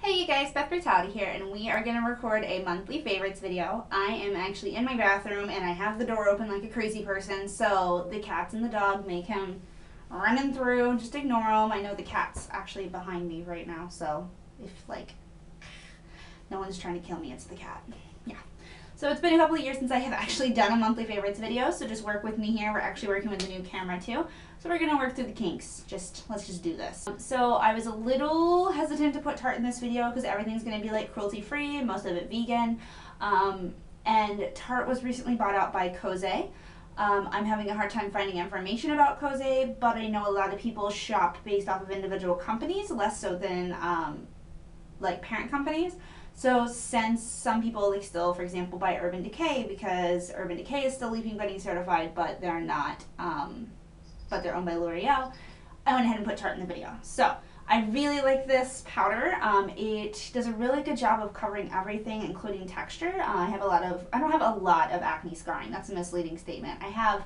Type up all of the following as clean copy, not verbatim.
Hey you guys, Beth Brutality here, and we are going to record a monthly favorites video. I am actually in my bathroom and I have the door open like a crazy person, so the cats and the dog make him running through. Just ignore them. I know the cat's actually behind me right now, so if no one's trying to kill me, it's the cat. Yeah. So it's been a couple of years since I have actually done a monthly favorites video, so just work with me here. We're actually working with a new camera too. So we're gonna work through the kinks. Let's just do this. So I was a little hesitant to put Tarte in this video because everything's gonna be like cruelty free, most of it vegan. And Tarte was recently bought out by Kose. I'm having a hard time finding information about Kose, but I know a lot of people shop based off of individual companies, less so than like parent companies. So since some people still, for example, buy Urban Decay because Urban Decay is still Leaping Bunny certified, but they're not, but they're owned by L'Oreal, I went ahead and put Tarte in the video. So I really like this powder. It does a really good job of covering everything, including texture. I don't have a lot of acne scarring. That's a misleading statement. I have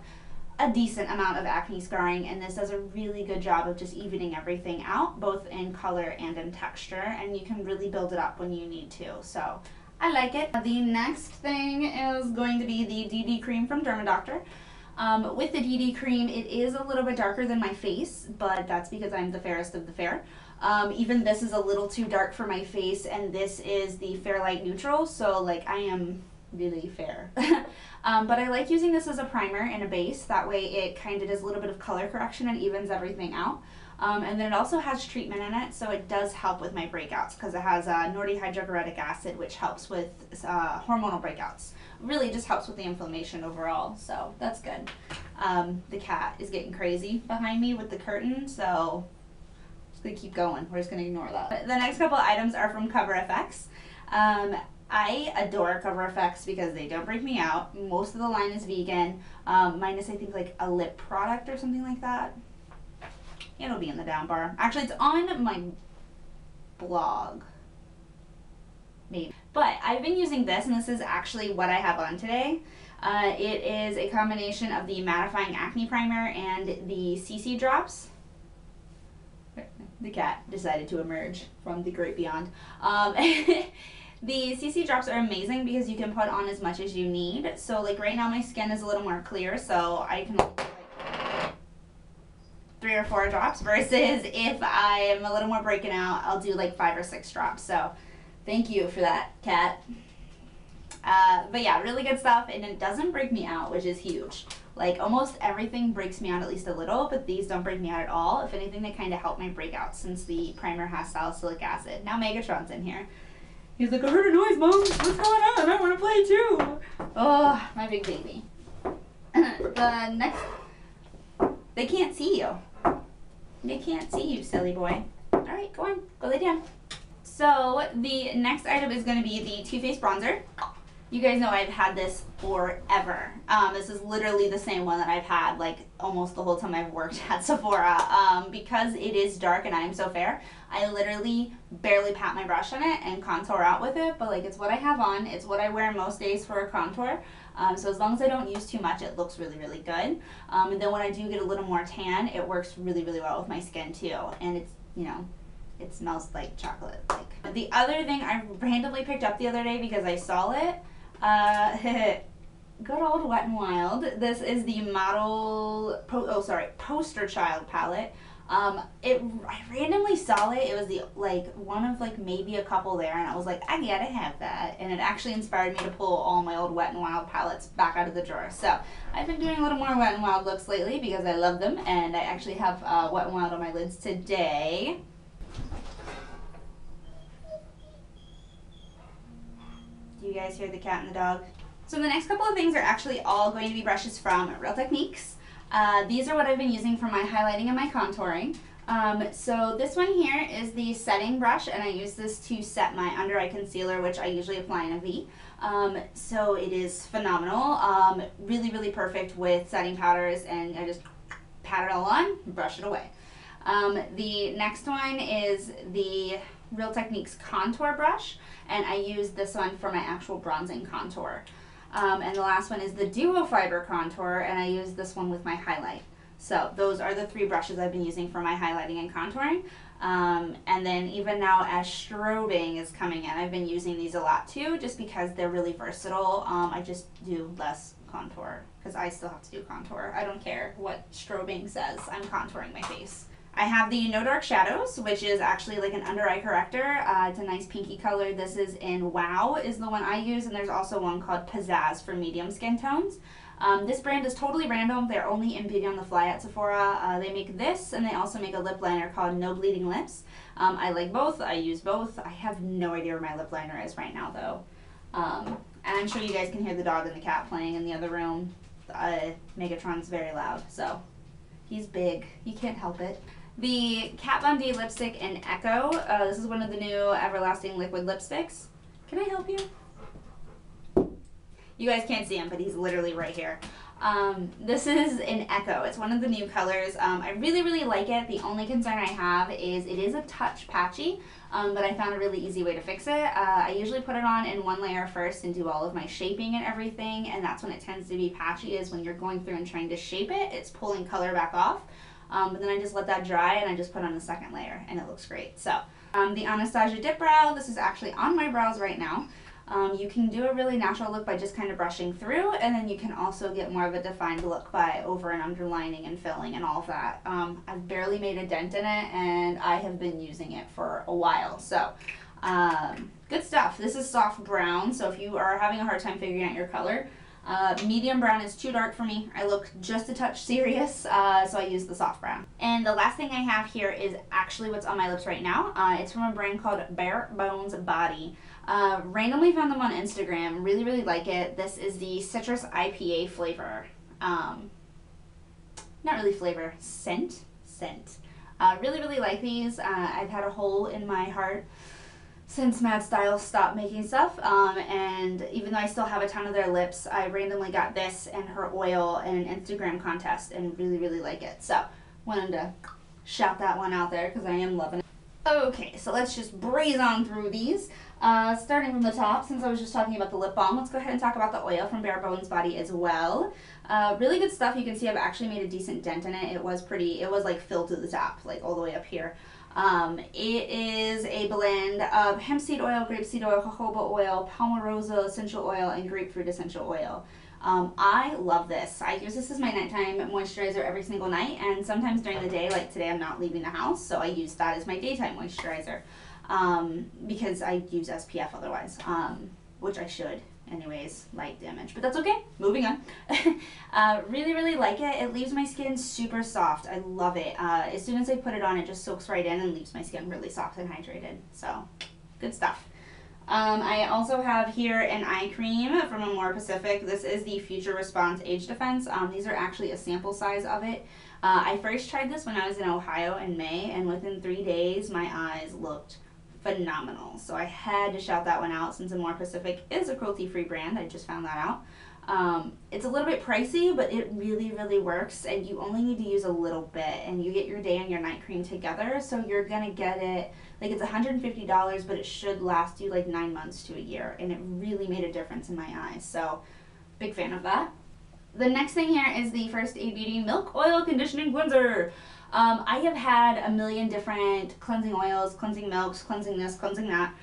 a decent amount of acne scarring, and this does a really good job of just evening everything out, both in color and in texture, and you can really build it up when you need to. So I like it. The next thing is going to be the DD Cream from DERMAdoctor. With the DD Cream, it is a little bit darker than my face, but that's because I'm the fairest of the fair. Even this is a little too dark for my face, and this is the Fair Light Neutral, so like I am really fair. But I like using this as a primer and a base. That way it kind of does a little bit of color correction and evens everything out. And then it also has treatment in it, so it does help with my breakouts because it has nordyhydrochloric acid, which helps with hormonal breakouts. Really just helps with the inflammation overall, so that's good. The cat is getting crazy behind me with the curtain, so I'm just going to keep going. We're just going to ignore that. The next couple items are from Cover FX. I adore Cover FX because they don't break me out. Most of the line is vegan, minus I think like a lip product or something like that. It'll be in the down bar. Actually, it's on my blog, maybe. But I've been using this, and this is actually what I have on today. It is a combination of the mattifying acne primer and the CC drops. The cat decided to emerge from the great beyond. The CC drops are amazing because you can put on as much as you need. So like right now my skin is a little more clear, so I can like 3 or 4 drops, versus if I am a little more breaking out, I'll do like 5 or 6 drops. So thank you for that, cat. But yeah, really good stuff, and it doesn't break me out, which is huge. Like almost everything breaks me out at least a little, but these don't break me out at all. If anything, they kind of help my breakout since the primer has salicylic acid. Now Megatron's in here. He's like, I heard a noise, Mom. What's going on? I want to play too. Oh, my big baby. The next, they can't see you. They can't see you, silly boy. All right, go on, go lay down. So the next item is going to be the Too Faced bronzer. You guys know I've had this forever. This is literally the same one that I've had like almost the whole time I've worked at Sephora. Because it is dark and I am so fair, I literally barely pat my brush on it and contour out with it, but like it's what I have on. It's what I wear most days for a contour. So as long as I don't use too much, it looks really, really good. And then when I do get a little more tan, it works really, really well with my skin too. And it's, you know, it smells like chocolate. Like the other thing I randomly picked up the other day because I saw it, good old Wet n Wild. This is the Poster Child palette. I randomly saw it. It was the one of maybe a couple there, and I was like, I gotta have that. And it actually inspired me to pull all my old Wet n Wild palettes back out of the drawer. So I've been doing a little more Wet n Wild looks lately because I love them, and I actually have Wet n Wild on my lids today. Do you guys hear the cat and the dog? So the next couple of things are actually all going to be brushes from Real Techniques. These are what I've been using for my highlighting and my contouring. So this one here is the setting brush, and I use this to set my under eye concealer, which I usually apply in a V. So it is phenomenal. Really, really perfect with setting powders, and I just pat it all on, brush it away. The next one is the Real Techniques contour brush, and I use this one for my actual bronzing contour. And the last one is the Duo Fiber contour, and I use this one with my highlight. So those are the 3 brushes I've been using for my highlighting and contouring. And then even now as strobing is coming in, I've been using these a lot too, just because they're really versatile. I just do less contour because I still have to do contour. I don't care what strobing says, I'm contouring my face. I have the No Dark Shadows, which is actually like an under eye corrector. It's a nice pinky color. This is in Wow is the one I use, and there's also one called Pizzazz for medium skin tones. This brand is totally random. They're only in Beauty on the Fly at Sephora. They make this, and they also make a lip liner called No Bleeding Lips. I like both. I use both. I have no idea where my lip liner is right now, though. And I'm sure you guys can hear the dog and the cat playing in the other room. Megatron's very loud, so he's big. You can't help it. The Kat Von D lipstick in Echo. This is one of the new Everlasting liquid lipsticks. Can I help you? You guys can't see him, but he's literally right here. This is in Echo. It's one of the new colors. I really, really like it. The only concern I have is it is a touch patchy, but I found a really easy way to fix it. I usually put it on in one layer first and do all of my shaping and everything, and that's when it tends to be patchy, is when you're going through and trying to shape it, it's pulling color back off. But then I just let that dry and I just put on the second layer and it looks great. So the Anastasia Dip Brow, this is actually on my brows right now. You can do a really natural look by just kind of brushing through, and then you can also get more of a defined look by over and underlining and filling and all of that. I've barely made a dent in it and I have been using it for a while. So good stuff. This is soft brown, so if you are having a hard time figuring out your color, medium brown is too dark for me. I look just a touch serious, so I use the soft brown. And the last thing I have here is actually what's on my lips right now. It's from a brand called Bare Bones Body. Randomly found them on Instagram. Really, really like it. This is the citrus IPA flavor. Not really flavor, scent. Really, really like these. I've had a hole in my heart since Mad Style stopped making stuff, and even though I still have a ton of their lips, I randomly got this and her oil in an Instagram contest and really, really like it. So wanted to shout that one out there because I am loving it. Okay, so let's just breeze on through these. Starting from the top, since I was just talking about the lip balm, let's go ahead and talk about the oil from Bare Bones Body as well. Really good stuff. You can see I've actually made a decent dent in it. It was like filled to the top, like all the way up here. It is a blend of hemp seed oil, grapeseed oil, jojoba oil, palmarosa essential oil, and grapefruit essential oil. I love this. I use this as my nighttime moisturizer every single night, and sometimes during the day, like today I'm not leaving the house, so I use that as my daytime moisturizer, because I use SPF otherwise, which I should. Anyways, light damage, but that's okay. Moving on. Really, really like it. It leaves my skin super soft. I love it. As soon as I put it on, it just soaks right in and leaves my skin really soft and hydrated. So, good stuff. I also have here an eye cream from Amore Pacific. This is the Future Response Age Defense. These are actually a sample size of it. I first tried this when I was in Ohio in May, and within 3 days, my eyes looked phenomenal. So I had to shout that one out since Amore Pacific is a cruelty-free brand. I just found that out. It's a little bit pricey, but it really, really works, and you only need to use a little bit, and you get your day and your night cream together, so you're gonna get it, like it's $150, but it should last you like 9 months to a year, and it really made a difference in my eyes, so big fan of that. The next thing here is the First Aid Beauty Milk Oil Conditioning Cleanser. I have had a million different cleansing oils, cleansing milks, cleansing this, cleansing that.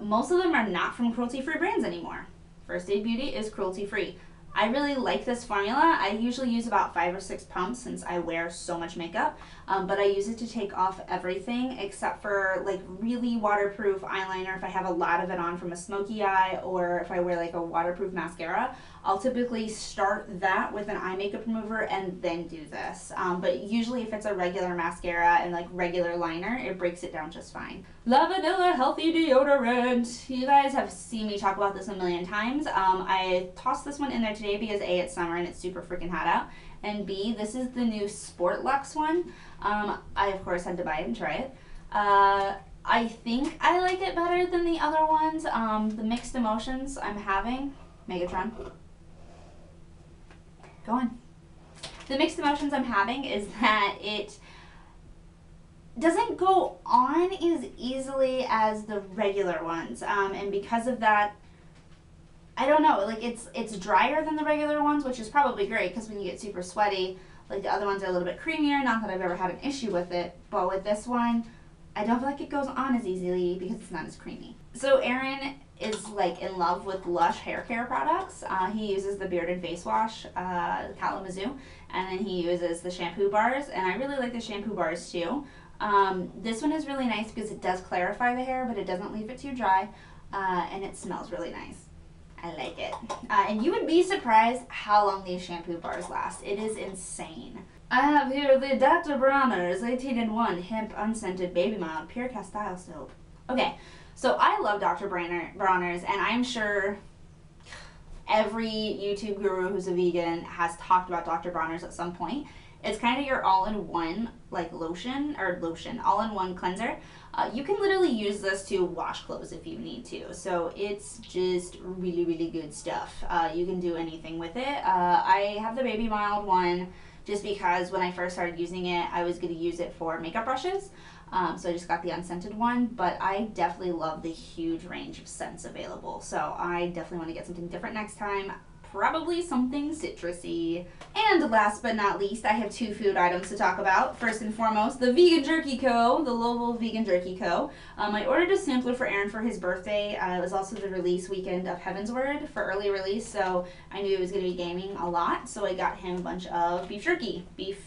Most of them are not from cruelty-free brands anymore. First Aid Beauty is cruelty-free. I really like this formula. I usually use about 5 or 6 pumps since I wear so much makeup, but I use it to take off everything except for like really waterproof eyeliner if I have a lot of it on from a smoky eye, or if I wear like a waterproof mascara. I'll typically start that with an eye makeup remover and then do this. But usually if it's a regular mascara and like regular liner, it breaks it down just fine. La Vanilla Healthy Deodorant. You guys have seen me talk about this a million times. I tossed this one in there today because A, it's summer and it's super freaking hot out, and B, this is the new Sport Luxe one. I of course had to buy it and try it. I think I like it better than the other ones. The mixed emotions I'm having, Megatron, go on. The mixed emotions I'm having is that it doesn't go on as easily as the regular ones, and because of that, I don't know, like it's drier than the regular ones, which is probably great because when you get super sweaty, Like the other ones are a little bit creamier, not that I've ever had an issue with it, but with this one, I don't feel like it goes on as easily because it's not as creamy. So Aaron is like in love with Lush hair care products. He uses the beard and face wash, Kalamazoo, and then he uses the shampoo bars, and I really like the shampoo bars too. This one is really nice because it does clarify the hair, but it doesn't leave it too dry, and it smells really nice. I like it. And you would be surprised how long these shampoo bars last. It is insane. I have here the Dr. Bronner's 18-in-1 Hemp Unscented Baby Mild Pure Castile Soap. Okay, so I love Dr. Bronner's, and I'm sure every YouTube guru who's a vegan has talked about Dr. Bronner's at some point. It's kind of your all-in-one like all-in-one cleanser. You can literally use this to wash clothes if you need to. So it's just really, really good stuff. You can do anything with it. I have the Baby Mild one just because when I first started using it, I was going to use it for makeup brushes. So I just got the unscented one, but I definitely love the huge range of scents available. So I definitely want to get something different next time. Probably something citrusy. And last but not least, I have 2 food items to talk about. First and foremost, the Vegan Jerky Co., the Louisville Vegan Jerky Co. I ordered a sampler for Aaron for his birthday. It was also the release weekend of Heaven's Word for early release, so I knew he was going to be gaming a lot, so I got him a bunch of beef jerky. These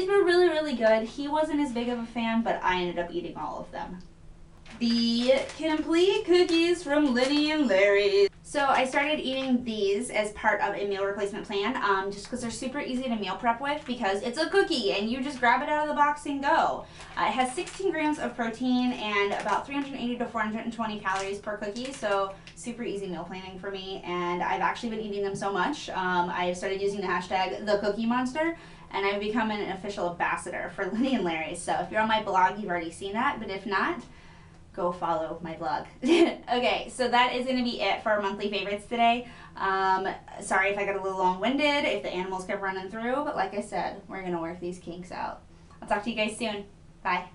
were really, really good. He wasn't as big of a fan, but I ended up eating all of them. The complete cookies from Lenny and Larry. So I started eating these as part of a meal replacement plan, just because they're super easy to meal prep with, because it's a cookie and you just grab it out of the box and go. It has 16 grams of protein and about 380 to 420 calories per cookie, so super easy meal planning for me, and I've actually been eating them so much. I've started using the hashtag #TheCookieMonster, and I've become an official ambassador for Lenny and Larry. So if you're on my blog, you've already seen that, but if not, go follow my blog. Okay, so that is going to be it for our monthly favorites today. Sorry if I got a little long-winded, if the animals kept running through, but like I said, we're going to work these kinks out. I'll talk to you guys soon. Bye.